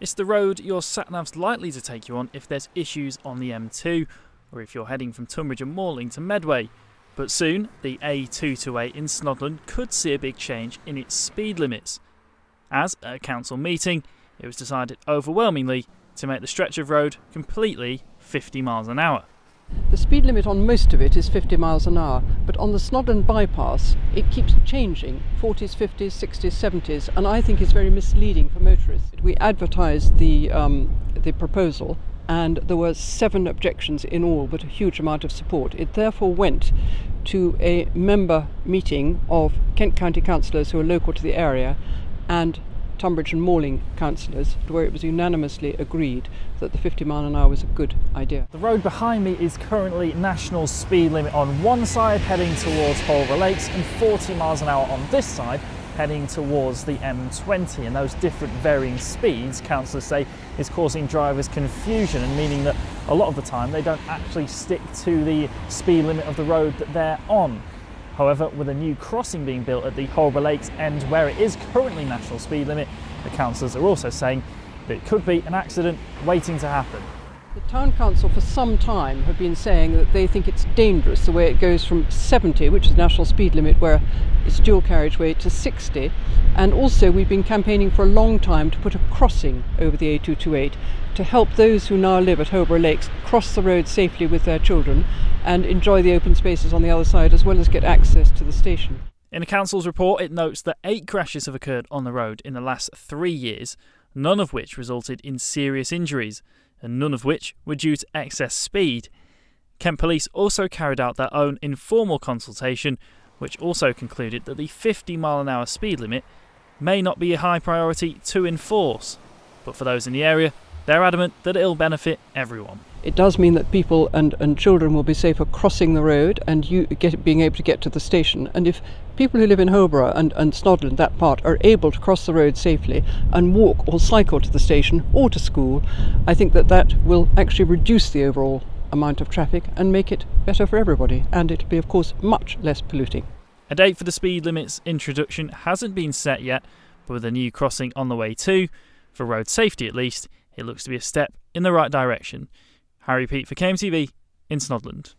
It's the road your sat-nav's likely to take you on if there's issues on the M2 or if you're heading from Tunbridge and Morling to Medway. But soon, the A228 in Snodland could see a big change in its speed limits, as at a council meeting it was decided overwhelmingly to make the stretch of road completely 50 miles an hour. The speed limit on most of it is 50 miles an hour, but on the Snodland bypass it keeps changing, 40s, 50s, 60s, 70s, and I think it's very misleading for motorists. We advertised the proposal and there were 7 objections in all, but a huge amount of support. It therefore went to a member meeting of Kent County Councillors who are local to the area and Tunbridge and Morling councillors, where it was unanimously agreed that the 50 mile an hour was a good idea. The road behind me is currently national speed limit on one side heading towards Holborough Lakes and 40 miles an hour on this side heading towards the M20, and those different varying speeds, councillors say, is causing drivers confusion and meaning that a lot of the time they don't actually stick to the speed limit of the road that they're on. However, with a new crossing being built at the Holborough Lakes end where it is currently national speed limit, the councillors are also saying that it could be an accident waiting to happen. The Town Council for some time have been saying that they think it's dangerous the way it goes from 70, which is national speed limit where it's dual carriageway, to 60, and also we've been campaigning for a long time to put a crossing over the A228 to help those who now live at Holborough Lakes cross the road safely with their children and enjoy the open spaces on the other side as well as get access to the station. In a council's report, it notes that 8 crashes have occurred on the road in the last 3 years, none of which resulted in serious injuries, and none of which were due to excess speed. Kent Police also carried out their own informal consultation, which also concluded that the 50 mile an hour speed limit may not be a high priority to enforce, but for those in the area, they're adamant that it'll benefit everyone. It does mean that people and children will be safer crossing the road and being able to get to the station. And if people who live in Holborough and Snodland, that part, are able to cross the road safely and walk or cycle to the station or to school, I think that will actually reduce the overall amount of traffic and make it better for everybody. And it'll be, of course, much less polluting. A date for the speed limit's introduction hasn't been set yet, but with a new crossing on the way too, for road safety at least, it looks to be a step in the right direction. Harry Pete for KMTV in Snodland.